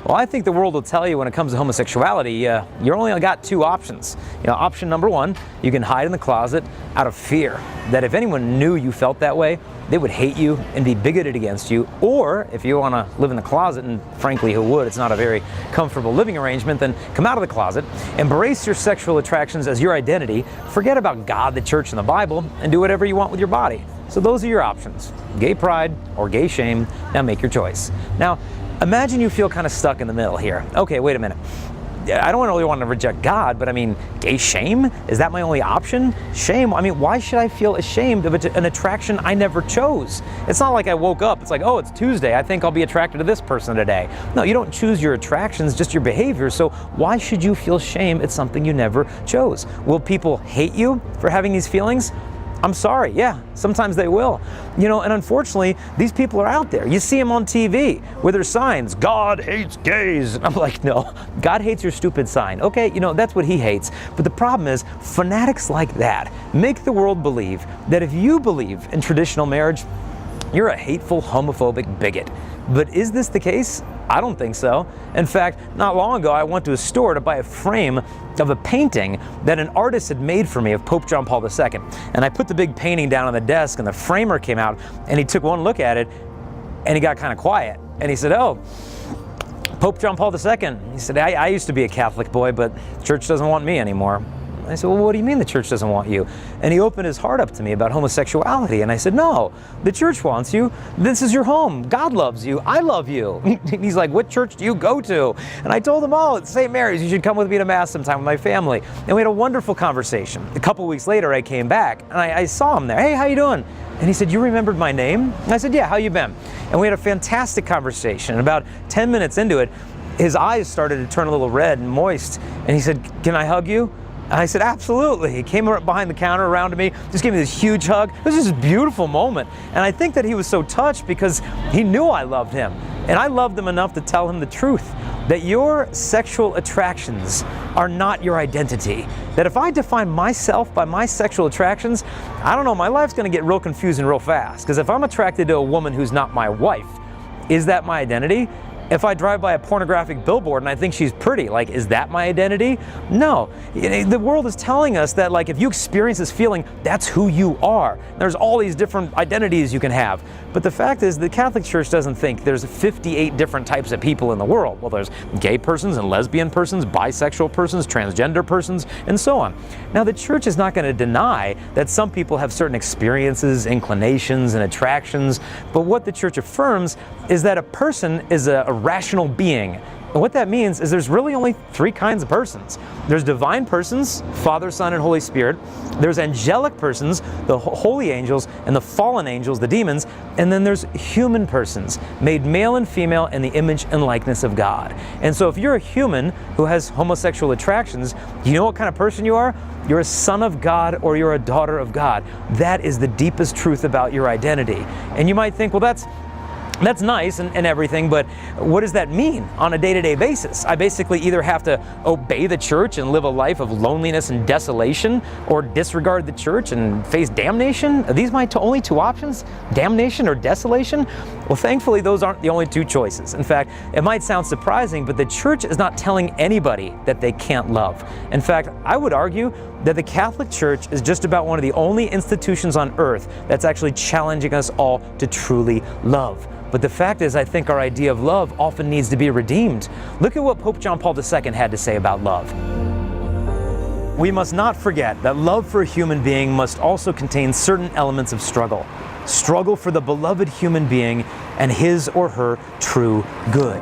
Well, I think the world will tell you when it comes to homosexuality, you only got two options. Option number one, you can hide in the closet out of fear that if anyone knew you felt that way, they would hate you and be bigoted against you. Or if you want to live in the closet, and frankly, who would? It's not a very comfortable living arrangement, then come out of the closet, embrace your sexual attractions as your identity, forget about God, the church, and the Bible, and do whatever you want with your body. So those are your options. Gay pride or gay shame. Now make your choice. Now, imagine you feel kind of stuck in the middle here. Okay, wait a minute. I don't really want to reject God, but I mean, gay shame? Is that my only option? Shame? I mean, why should I feel ashamed of an attraction I never chose? It's not like I woke up, it's like, oh, it's Tuesday, I think I'll be attracted to this person today. No, you don't choose your attractions, just your behavior, so why should you feel shame at something you never chose? Will people hate you for having these feelings? I'm sorry, yeah, sometimes they will. And unfortunately, these people are out there. You see them on TV with their signs, God hates gays. I'm like, no, God hates your stupid sign. Okay, that's what he hates. But the problem is, fanatics like that make the world believe that if you believe in traditional marriage, you're a hateful, homophobic bigot. But is this the case? I don't think so. In fact, not long ago, I went to a store to buy a frame of a painting that an artist had made for me of Pope John Paul II. And I put the big painting down on the desk, and the framer came out, and he took one look at it, and he got kind of quiet. And he said, oh, Pope John Paul II. He said, I used to be a Catholic boy, but church doesn't want me anymore. I said, well, what do you mean the church doesn't want you? And he opened his heart up to me about homosexuality. And I said, no, the church wants you. This is your home. God loves you. I love you. He's like, what church do you go to? And I told him, oh, it's St. Mary's. You should come with me to Mass sometime with my family. And we had a wonderful conversation. A couple weeks later, I came back and I saw him there. Hey, how you doing? And he said, you remembered my name? And I said, yeah, how you been? And we had a fantastic conversation. And about 10 minutes into it, his eyes started to turn a little red and moist. And he said, can I hug you? And I said, absolutely. He came up behind the counter around to me, just gave me this huge hug. It was just a beautiful moment. And I think that he was so touched because he knew I loved him. And I loved him enough to tell him the truth, that your sexual attractions are not your identity. That if I define myself by my sexual attractions, I don't know, my life's gonna get real confusing real fast. Because if I'm attracted to a woman who's not my wife, is that my identity? If I drive by a pornographic billboard and I think she's pretty, is that my identity? No. The world is telling us that, if you experience this feeling, that's who you are. There's all these different identities you can have. But the fact is, the Catholic Church doesn't think there's 58 different types of people in the world. Well, there's gay persons and lesbian persons, bisexual persons, transgender persons, and so on. Now, the Church is not going to deny that some people have certain experiences, inclinations, and attractions. But what the Church affirms is that a person is a rational being. And what that means is there's really only three kinds of persons. There's divine persons, Father, Son, and Holy Spirit. There's angelic persons, the holy angels, and the fallen angels, the demons. And then there's human persons, made male and female in the image and likeness of God. And so if you're a human who has homosexual attractions, you know what kind of person you are? You're a son of God or you're a daughter of God. That is the deepest truth about your identity. And you might think, well, that's nice and everything, but what does that mean on a day-to-day basis? I basically either have to obey the church and live a life of loneliness and desolation, or disregard the church and face damnation? Are these my only two options? Damnation or desolation? Well, thankfully, those aren't the only two choices. In fact, it might sound surprising, but the church is not telling anybody that they can't love. In fact, I would argue that the Catholic Church is just about one of the only institutions on earth that's actually challenging us all to truly love. But the fact is, I think our idea of love often needs to be redeemed. Look at what Pope John Paul II had to say about love. We must not forget that love for a human being must also contain certain elements of struggle. Struggle for the beloved human being and his or her true good.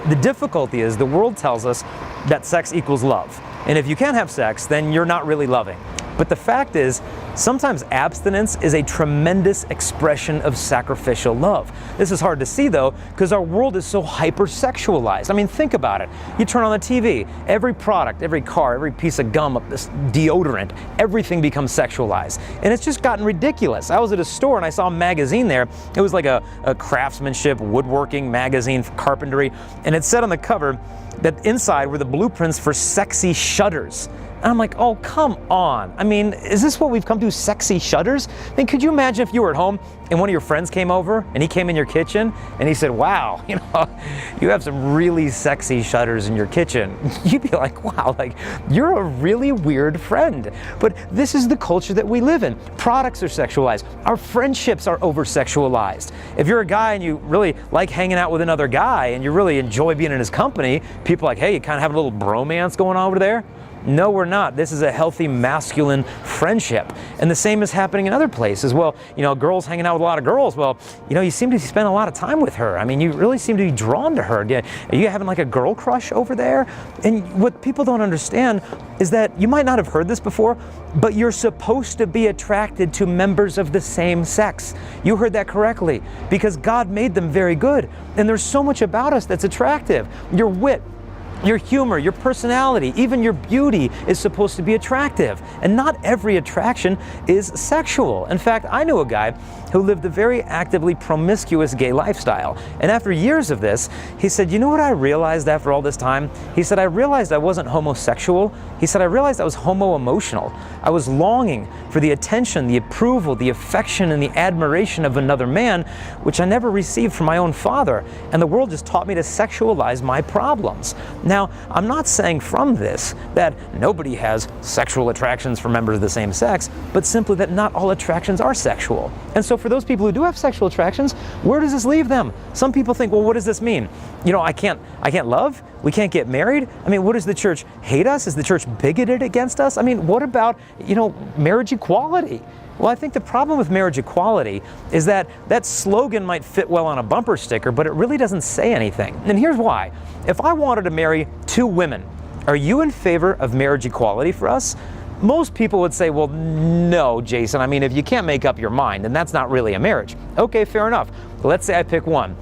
The difficulty is the world tells us that sex equals love. And if you can't have sex, then you're not really loving. But the fact is, sometimes abstinence is a tremendous expression of sacrificial love. This is hard to see, though, because our world is so hypersexualized. I mean, think about it. You turn on the TV, every product, every car, every piece of gum, this deodorant, everything becomes sexualized. And it's just gotten ridiculous. I was at a store and I saw a magazine there. It was like a craftsmanship, woodworking magazine for carpentry. And it said on the cover that inside were the blueprints for sexy shutters. And I'm like, oh, come on. I mean, is this what we've come to, sexy shudders? I mean, could you imagine if you were at home and one of your friends came over and he came in your kitchen and he said, wow, you have some really sexy shudders in your kitchen. You'd be like, wow, like, you're a really weird friend. But this is the culture that we live in. Products are sexualized. Our friendships are over-sexualized. If you're a guy and you really like hanging out with another guy and you really enjoy being in his company, people are like, hey, you kind of have a little bromance going on over there? No, we're not. This is a healthy masculine friendship. And the same is happening in other places. Well, girls hanging out with a lot of girls. Well, you seem to spend a lot of time with her. I mean, you really seem to be drawn to her. Are you having like a girl crush over there? And what people don't understand is that you might not have heard this before, but you're supposed to be attracted to members of the same sex. You heard that correctly, because God made them very good. And there's so much about us that's attractive. Your wit, your humor, your personality, even your beauty is supposed to be attractive. And not every attraction is sexual. In fact, I knew a guy who lived a very actively promiscuous gay lifestyle. And after years of this, he said, you know what I realized after all this time? He said, I realized I wasn't homosexual. He said, I realized I was homo-emotional. I was longing for the attention, the approval, the affection, and the admiration of another man, which I never received from my own father. And the world just taught me to sexualize my problems. Now, I'm not saying from this that nobody has sexual attractions for members of the same sex, but simply that not all attractions are sexual. And so for those people who do have sexual attractions, where does this leave them? Some people think, well, what does this mean? I can't love? We can't get married? I mean, what does the church hate us? Is the church bigoted against us? I mean, what about, marriage equality? Well, I think the problem with marriage equality is that that slogan might fit well on a bumper sticker, but it really doesn't say anything. And here's why. If I wanted to marry 2 women, are you in favor of marriage equality for us? Most people would say, well, no, Jason. I mean, if you can't make up your mind, then that's not really a marriage. Okay, fair enough. Let's say I pick one.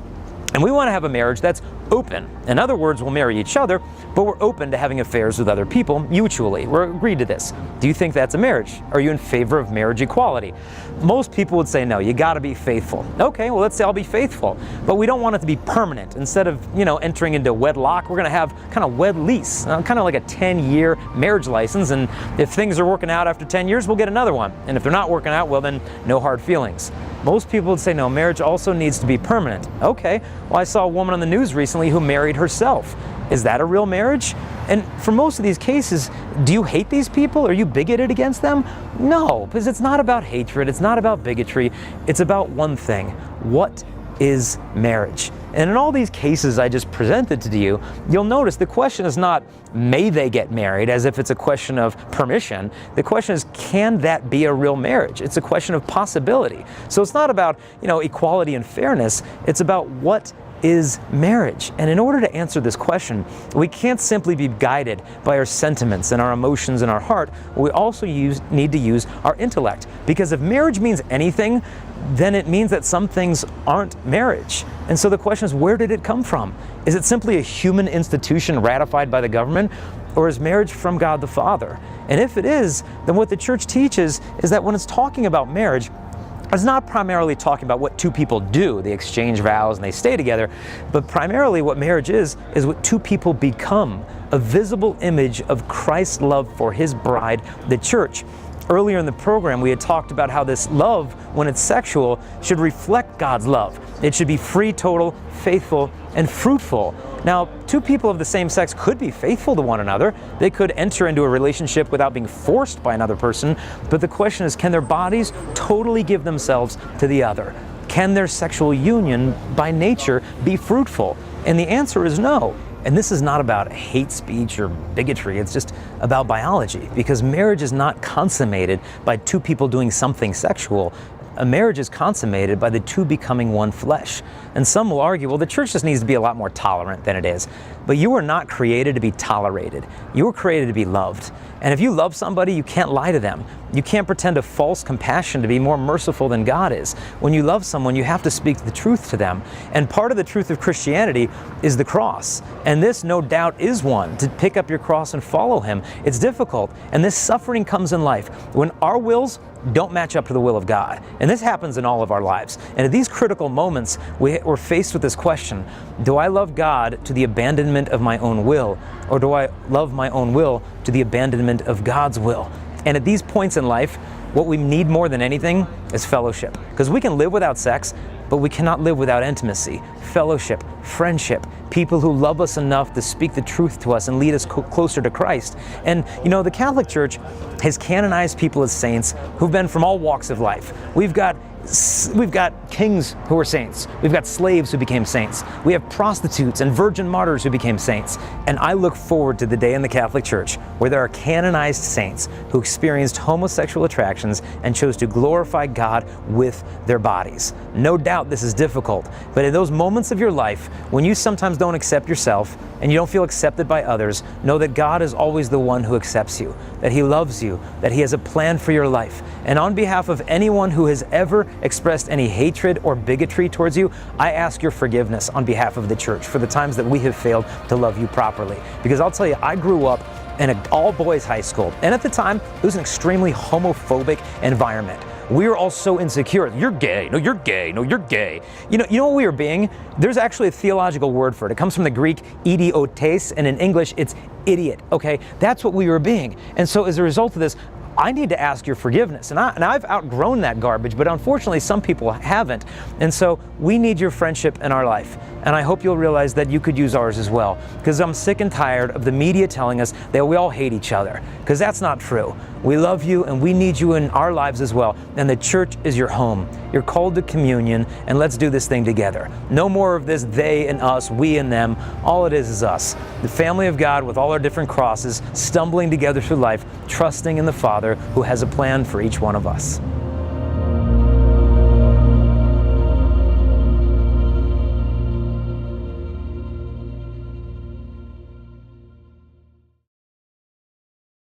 And we want to have a marriage that's open. In other words, we'll marry each other, but we're open to having affairs with other people mutually. We're agreed to this. Do you think that's a marriage? Are you in favor of marriage equality? Most people would say no, you got to be faithful. Okay, well, let's say I'll be faithful, but we don't want it to be permanent. Instead of, entering into wedlock, we're going to have kind of wed lease, kind of like a 10-year marriage license. And if things are working out after 10 years, we'll get another one. And if they're not working out, well, then no hard feelings. Most people would say, no, marriage also needs to be permanent. Okay, well, I saw a woman on the news recently who married herself. Is that a real marriage? And for most of these cases, do you hate these people? Are you bigoted against them? No, because it's not about hatred. It's not about bigotry. It's about one thing. What is marriage? And in all these cases I just presented to you, you'll notice the question is not, may they get married, as if it's a question of permission. The question is, can that be a real marriage? It's a question of possibility. So it's not about, equality and fairness. It's about what is marriage. And in order to answer this question, we can't simply be guided by our sentiments and our emotions and our heart. We also need to use our intellect. Because if marriage means anything, then it means that some things aren't marriage. And so the question is, where did it come from? Is it simply a human institution ratified by the government? Or is marriage from God the Father? And if it is, then what the church teaches is that when it's talking about marriage, it's not primarily talking about what 2 people do. They exchange vows and they stay together. But primarily what marriage is what 2 people become, a visible image of Christ's love for his bride, the church. Earlier in the program, we had talked about how this love, when it's sexual, should reflect God's love. It should be free, total, faithful, and fruitful. Now, 2 people of the same sex could be faithful to one another. They could enter into a relationship without being forced by another person. But the question is, can their bodies totally give themselves to the other? Can their sexual union, by nature, be fruitful? And the answer is no. And this is not about hate speech or bigotry, it's just about biology, because marriage is not consummated by 2 people doing something sexual. A marriage is consummated by the 2 becoming one flesh. And some will argue, well, the church just needs to be a lot more tolerant than it is. But you were not created to be tolerated. You were created to be loved. And if you love somebody, you can't lie to them. You can't pretend a false compassion to be more merciful than God is. When you love someone, you have to speak the truth to them. And part of the truth of Christianity is the cross. And this, no doubt, is one, to pick up your cross and follow him. It's difficult. And this suffering comes in life when our wills don't match up to the will of God. And this happens in all of our lives. And at these critical moments, we're faced with this question: do I love God to the abandonment of my own will, or do I love my own will to the abandonment of God's will? And at these points in life, what we need more than anything is fellowship. Because we can live without sex, but we cannot live without intimacy, fellowship, friendship, people who love us enough to speak the truth to us and lead us closer to Christ. And you know, the Catholic Church has canonized people as saints who've been from all walks of life. We've got kings who were saints. We've got slaves who became saints. We have prostitutes and virgin martyrs who became saints. And I look forward to the day in the Catholic Church where there are canonized saints who experienced homosexual attractions and chose to glorify God with their bodies. No doubt this is difficult, but in those moments of your life when you sometimes don't accept yourself and you don't feel accepted by others, know that God is always the one who accepts you, that He loves you, that He has a plan for your life. And on behalf of anyone who has ever expressed any hatred or bigotry towards you, I ask your forgiveness on behalf of the church for the times that we have failed to love you properly. Because I'll tell you, I grew up in an all-boys high school, and at the time, it was an extremely homophobic environment. We were all so insecure. You're gay. No, you're gay. No, you're gay. You know what we were being? There's actually a theological word for it. It comes from the Greek idiotes, and in English, it's idiot. Okay, that's what we were being. And so as a result of this, I need to ask your forgiveness. And I've outgrown that garbage, but unfortunately some people haven't. And so we need your friendship in our life. And I hope you'll realize that you could use ours as well. Because I'm sick and tired of the media telling us that we all hate each other. Because that's not true. We love you and we need you in our lives as well. And the church is your home. You're called to communion, and let's do this thing together. No more of this they and us, we and them. All it is us. The family of God with all our different crosses, stumbling together through life, trusting in the Father who has a plan for each one of us.